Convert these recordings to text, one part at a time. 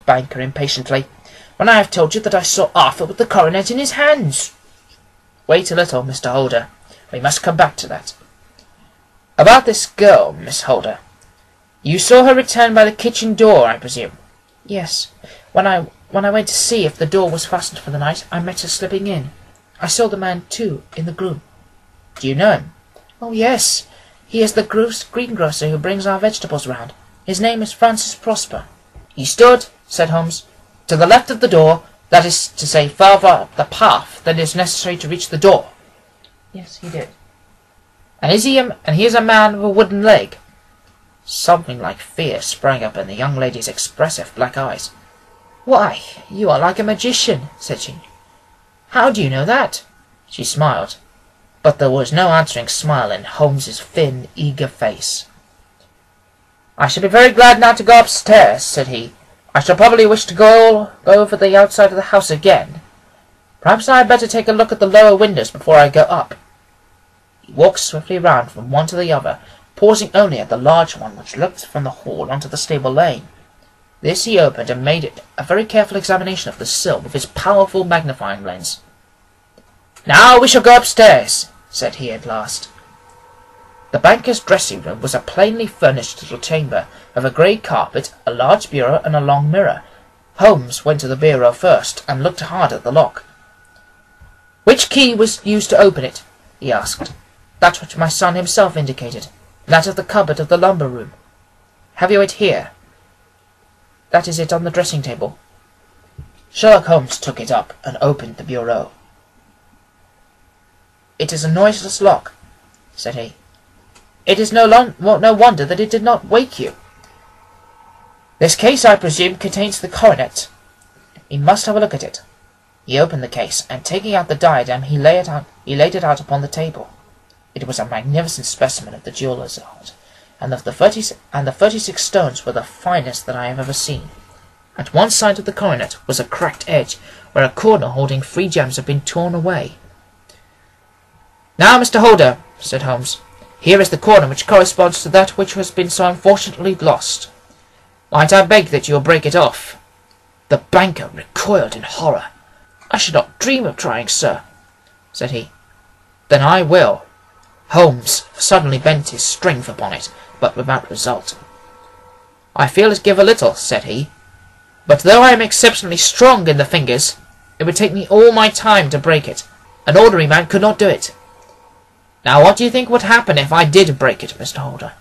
banker impatiently, "when I have told you that I saw Arthur with the coronet in his hands?" "Wait a little, Mr. Holder. We must come back to that. About this girl, Miss Holder. You saw her return by the kitchen door, I presume?" "Yes. When I went to see if the door was fastened for the night, I met her slipping in. I saw the man, too, in the gloom." "Do you know him?" "Oh, yes. He is the greengrocer who brings our vegetables round. His name is Francis Prosper." "He stood," said Holmes, "to the left of the door, that is to say, further up the path than is necessary to reach the door." "Yes, he did." And he is a man with a wooden leg?" Something like fear sprang up in the young lady's expressive black eyes. "Why, you are like a magician," said she. "How do you know that?" She smiled, but there was no answering smile in Holmes's thin, eager face. "I shall be very glad now to go upstairs," said he. "I shall probably wish to go over the outside of the house again. Perhaps I had better take a look at the lower windows before I go up." He walked swiftly round from one to the other, pausing only at the large one which looked from the hall onto the stable lane. This he opened and made a very careful examination of the sill with his powerful magnifying lens. "Now we shall go upstairs," said he at last. The banker's dressing-room was a plainly furnished little chamber, of a grey carpet, a large bureau, and a long mirror. Holmes went to the bureau first, and looked hard at the lock. "Which key was used to open it?" he asked. "That which my son himself indicated. That of the cupboard of the lumber room." "Have you it here?" "That is it on the dressing-table." Sherlock Holmes took it up and opened the bureau. "It is a noiseless lock," said he. "It is no wonder that it did not wake you. This case, I presume, contains the coronet. We must have a look at it." He opened the case, and taking out the diadem, he laid it out upon the table. It was a magnificent specimen of the jeweller's art, and the 36 stones were the finest that I have ever seen. At one side of the coronet was a cracked edge, where a corner holding 3 gems had been torn away. "Now, Mr. Holder," said Holmes, "here is the corner which corresponds to that which has been so unfortunately lost. Might I beg that you will break it off?" The banker recoiled in horror. "I should not dream of trying, sir," said he. "Then I will." Holmes suddenly bent his strength upon it, but without result. "I feel it give a little," said he, "but though I am exceptionally strong in the fingers, it would take me all my time to break it. An ordinary man could not do it. Now what do you think would happen if I did break it, Mr. Holder?"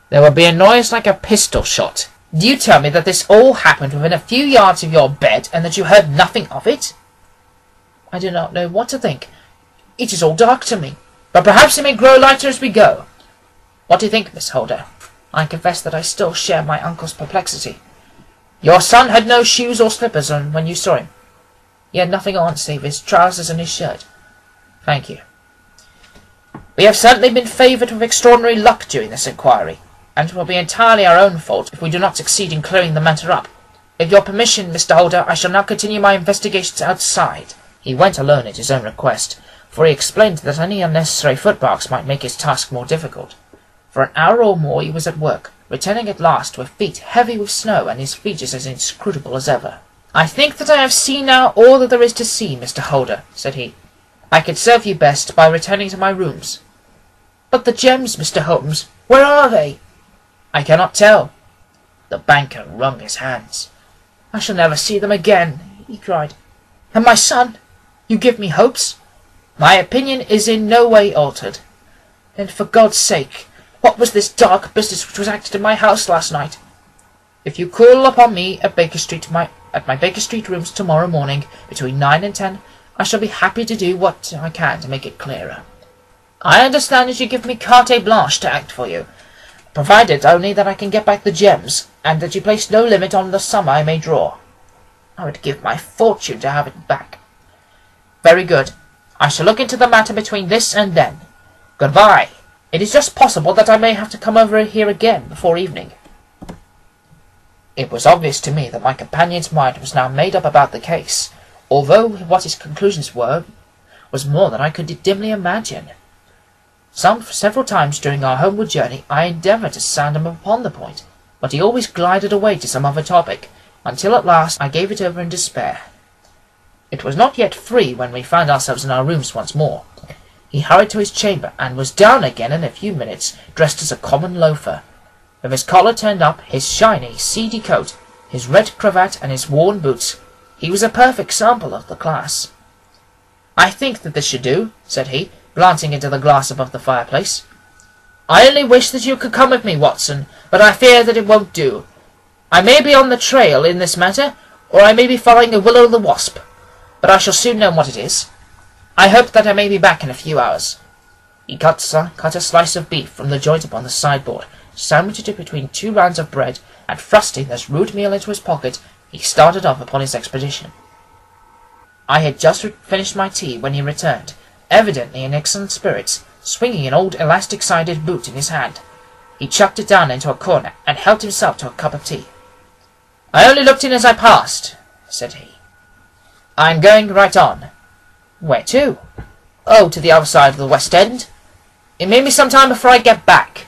"There would be a noise like a pistol shot." "Do you tell me that this all happened within a few yards of your bed, and that you heard nothing of it?" "I do not know what to think. It is all dark to me. But perhaps it may grow lighter as we go. What do you think, Miss Holder?" I confess that I still share my uncle's perplexity. "Your son had no shoes or slippers on when you saw him?" "He had nothing on save his trousers and his shirt." "Thank you. We have certainly been favoured with extraordinary luck during this inquiry, and it will be entirely our own fault if we do not succeed in clearing the matter up. With your permission, Mr. Holder, I shall now continue my investigations outside." He went alone at his own request, for he explained that any unnecessary footmarks might make his task more difficult. For an hour or more he was at work, returning at last with feet heavy with snow and his features as inscrutable as ever. "I think that I have seen now all that there is to see, Mr. Holder," said he. "I could serve you best by returning to my rooms." "But the gems, Mr. Holmes, where are they?" "I cannot tell." The banker wrung his hands. "I shall never see them again," he cried. "And my son? You give me hopes?" "My opinion is in no way altered." "Then, for God's sake, what was this dark business which was acted in my house last night?" "If you call upon me at my Baker Street rooms tomorrow morning between 9 and 10, I shall be happy to do what I can to make it clearer. I understand that you give me carte blanche to act for you, provided only that I can get back the gems, and that you place no limit on the sum I may draw." "I would give my fortune to have it back." "Very good. I shall look into the matter between this and then. Good-bye. It is just possible that I may have to come over here again before evening." It was obvious to me that my companion's mind was now made up about the case, although what his conclusions were was more than I could dimly imagine. Several times during our homeward journey I endeavoured to sound him upon the point, but he always glided away to some other topic, until at last I gave it over in despair. It was not yet 3 when we found ourselves in our rooms once more. He hurried to his chamber, and was down again in a few minutes, dressed as a common loafer, with his collar turned up, his shiny, seedy coat, his red cravat, and his worn boots. He was a perfect sample of the class. "I think that this should do," said he, glancing into the glass above the fireplace. "I only wish that you could come with me, Watson, but I fear that it won't do. I may be on the trail in this matter, or I may be following a will-o'-the-wisp, but I shall soon know what it is. I hope that I may be back in a few hours." He cut a slice of beef from the joint upon the sideboard, sandwiched it between 2 rounds of bread, and thrusting this rude meal into his pocket, he started off upon his expedition. I had just finished my tea when he returned, evidently in excellent spirits, swinging an old elastic-sided boot in his hand. He chucked it down into a corner, and helped himself to a cup of tea. "I only looked in as I passed," said he. "I'm going right on." "Where to?" "Oh, to the other side of the West End. It may be some time before I get back.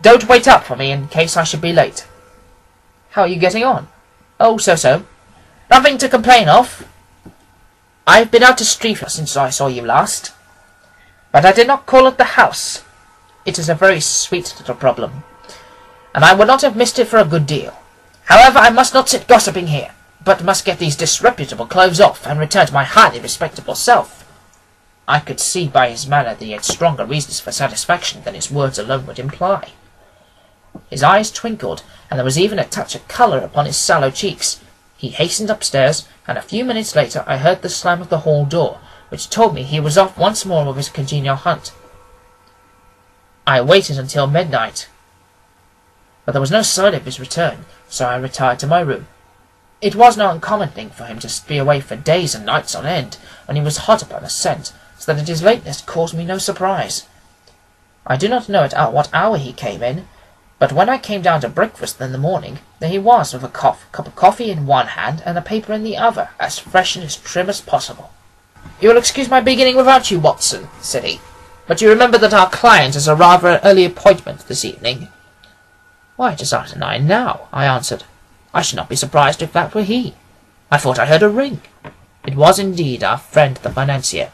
Don't wait up for me in case I should be late." "How are you getting on?" "Oh, so-so. Nothing to complain of. I've been out to Street since I saw you last, but I did not call at the house. It is a very sweet little problem, and I would not have missed it for a good deal. However, I must not sit gossiping here, but must get these disreputable clothes off, and return to my highly respectable self." I could see by his manner that he had stronger reasons for satisfaction than his words alone would imply. His eyes twinkled, and there was even a touch of colour upon his sallow cheeks. He hastened upstairs, and a few minutes later I heard the slam of the hall door, which told me he was off once more with his congenial hunt. I waited until midnight, but there was no sign of his return, so I retired to my room. It was no uncommon thing for him to be away for days and nights on end, when he was hot upon a scent, so that his lateness caused me no surprise. I do not know at what hour he came in, but when I came down to breakfast in the morning, there he was, with a cup of coffee in one hand and a paper in the other, as fresh and as trim as possible. "You will excuse my beginning without you, Watson," said he, "but you remember that our client has a rather early appointment this evening." "Why, it is after 9 now," I answered. "I should not be surprised if that were he. I thought I heard a ring." It was indeed our friend the financier.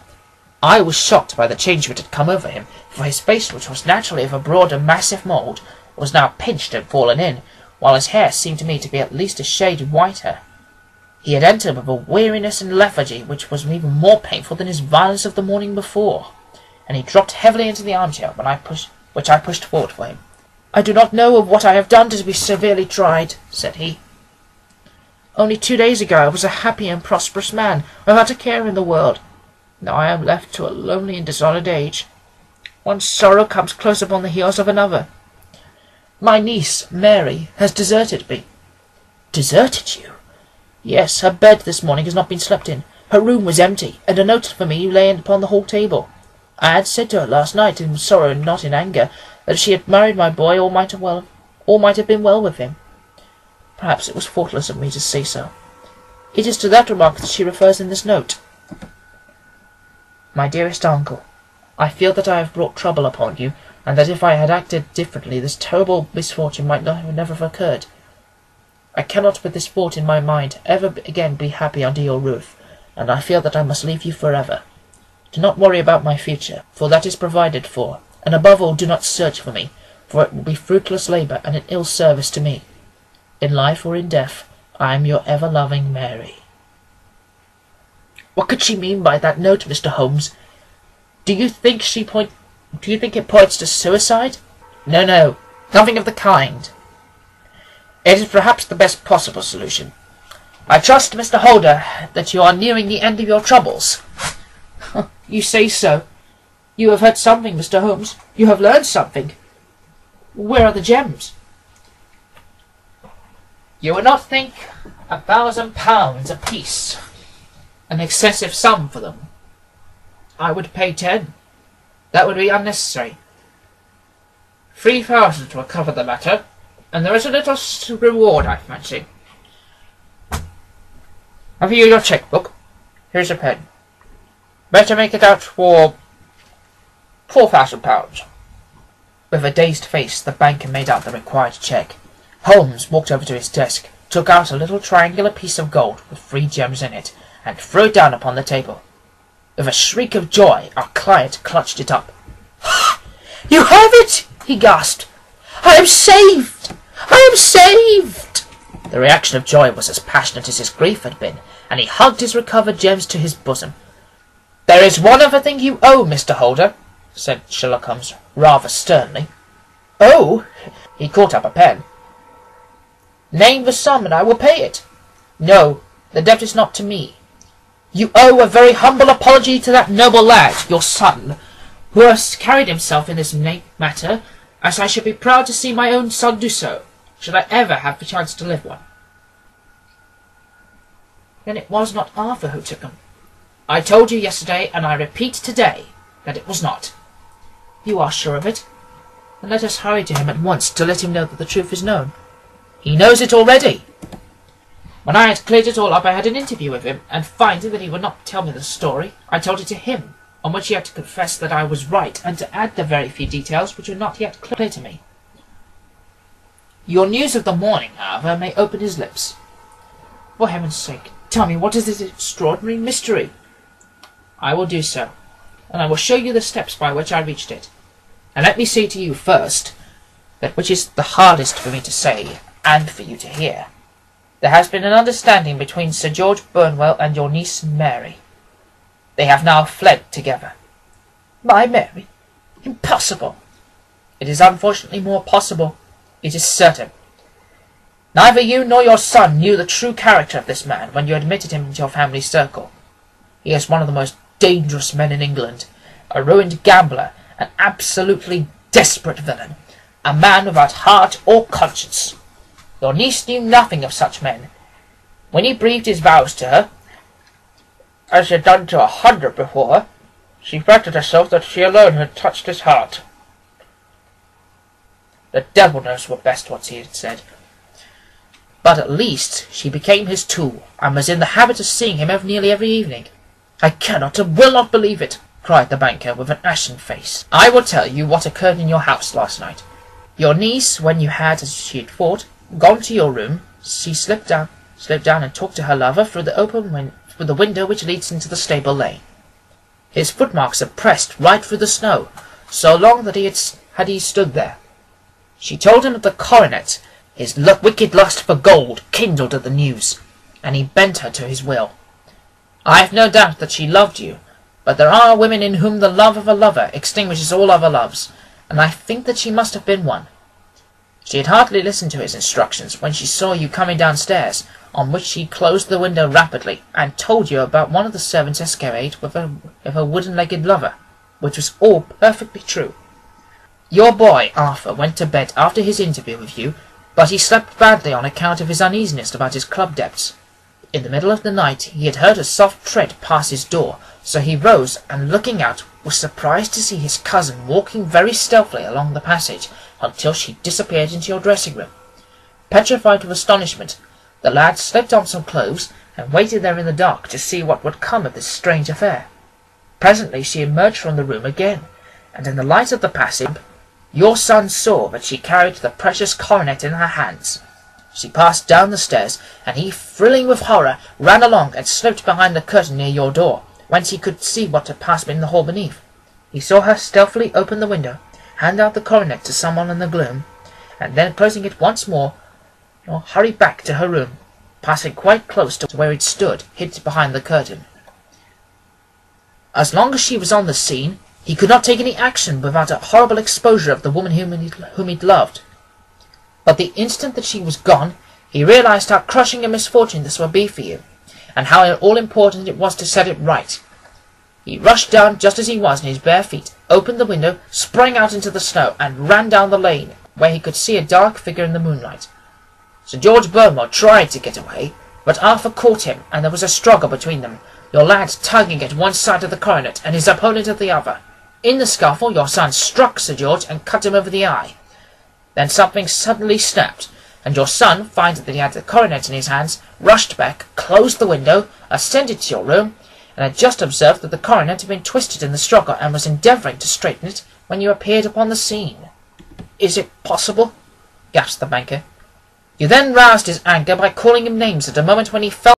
I was shocked by the change which had come over him, for his face, which was naturally of a broad and massive mould, was now pinched and fallen in, while his hair seemed to me to be at least a shade whiter. He had entered with a weariness and lethargy which was even more painful than his violence of the morning before, and he dropped heavily into the armchair which I pushed forward for him. "I do not know of what I have done to be severely tried," said he. "Only 2 days ago I was a happy and prosperous man, without a care in the world. Now I am left to a lonely and dishonoured age. One sorrow comes close upon the heels of another. My niece, Mary, has deserted me." "Deserted you?" "Yes, her bed this morning has not been slept in. Her room was empty, and a note for me lay upon the hall table. I had said to her last night, in sorrow and not in anger, that if she had married my boy, all might have been well with him. Perhaps it was thoughtless of me to say so. It is to that remark that she refers in this note. My dearest uncle, I feel that I have brought trouble upon you, and that if I had acted differently, this terrible misfortune might never have occurred. I cannot, with this thought in my mind, ever again be happy under your roof, and I feel that I must leave you forever. Do not worry about my future, for that is provided for, and above all do not search for me, for it will be fruitless labour and an ill service to me. In life or in death, I am your ever-loving Mary." What could she mean by that note, Mr. Holmes? Do you think it points to suicide? No, nothing of the kind. It is perhaps the best possible solution. I trust, Mr. Holder, that you are nearing the end of your troubles. You say so. You have heard something, Mr. Holmes. You have learned something. Where are the gems? You would not think £1,000 apiece an excessive sum for them. I would pay 10. That would be unnecessary. 3,000 will cover the matter, and there is a little reward, I fancy. Have you your cheque-book? Here's a pen. Better make it out for £4,000. With a dazed face, the banker made out the required cheque. Holmes walked over to his desk, took out a little triangular piece of gold with 3 gems in it, and threw it down upon the table. With a shriek of joy, our client clutched it up. "You have it!" he gasped. "I am saved! I am saved!" The reaction of joy was as passionate as his grief had been, and he hugged his recovered gems to his bosom. "There is one other thing you owe, Mr. Holder," said Sherlock Holmes, rather sternly. "Oh!" He caught up a pen. "Name the sum, and I will pay it." "No, the debt is not to me. You owe a very humble apology to that noble lad, your son, who has carried himself in this matter, as I should be proud to see my own son do so, should I ever have the chance to live one." "Then it was not Arthur who took him?" "I told you yesterday, and I repeat today, that it was not." "You are sure of it? Then let us hurry to him at once to let him know that the truth is known." "He knows it already." When I had cleared it all up, I had an interview with him, and finding that he would not tell me the story, I told it to him, on which he had to confess that I was right, and to add the very few details which were not yet clear to me. Your news of the morning, however, may open his lips. For heaven's sake, tell me, what is this extraordinary mystery?" "I will do so, and I will show you the steps by which I reached it. And let me say to you first, that which is the hardest for me to say, and for you to hear, there has been an understanding between Sir George Burnwell and your niece Mary. They have now fled together." "My Mary? Impossible!" "It is unfortunately more possible. It is certain. Neither you nor your son knew the true character of this man when you admitted him into your family circle. He is one of the most dangerous men in England, a ruined gambler, an absolutely desperate villain, a man without heart or conscience. Your niece knew nothing of such men. When he breathed his vows to her, as he had done to 100 before her, she flattered herself that she alone had touched his heart. The devil knows what best what he had said. But at least she became his tool, and was in the habit of seeing him nearly every evening. I cannot and will not believe it," cried the banker with an ashen face. "I will tell you what occurred in your house last night. Your niece, when you had, as she had thought, gone to your room, she slipped down and talked to her lover through the window which leads into the stable lane. His footmarks had pressed right through the snow, so long that he stood there. She told him of the coronet. His wicked lust for gold kindled at the news, and he bent her to his will. I have no doubt that she loved you, but there are women in whom the love of a lover extinguishes all other loves, and I think that she must have been one. She had hardly listened to his instructions when she saw you coming downstairs, on which she closed the window rapidly, and told you about one of the servants' escapade with a wooden-legged lover, which was all perfectly true. Your boy, Arthur, went to bed after his interview with you, but he slept badly on account of his uneasiness about his club debts. In the middle of the night he had heard a soft tread pass his door, so he rose, and looking out, was surprised to see his cousin walking very stealthily along the passage, until she disappeared into your dressing-room. Petrified with astonishment, the lad slipped on some clothes, and waited there in the dark to see what would come of this strange affair. Presently she emerged from the room again, and in the light of the passage, your son saw that she carried the precious coronet in her hands. She passed down the stairs, and he, thrilling with horror, ran along and slipped behind the curtain near your door, whence he could see what had passed in the hall beneath. He saw her stealthily open the window, hand out the coronet to someone in the gloom, and then closing it once more, hurry back to her room, passing quite close to where it stood, hid behind the curtain. As long as she was on the scene, he could not take any action without a horrible exposure of the woman whom he loved. But the instant that she was gone, he realized how crushing a misfortune this would be for you, and how all-important it was to set it right. He rushed down just as he was in his bare feet, opened the window, sprang out into the snow, and ran down the lane, where he could see a dark figure in the moonlight. Sir George Burnwell tried to get away, but Arthur caught him, and there was a struggle between them, your lad tugging at one side of the coronet, and his opponent at the other. In the scuffle, your son struck Sir George and cut him over the eye. Then something suddenly snapped, and your son, finding that he had the coronet in his hands, rushed back, closed the window, ascended to your room, and had just observed that the coronet had been twisted in the struggle, and was endeavouring to straighten it when you appeared upon the scene." "Is it possible?" gasped the banker. You then roused his anger by calling him names at a moment when he felt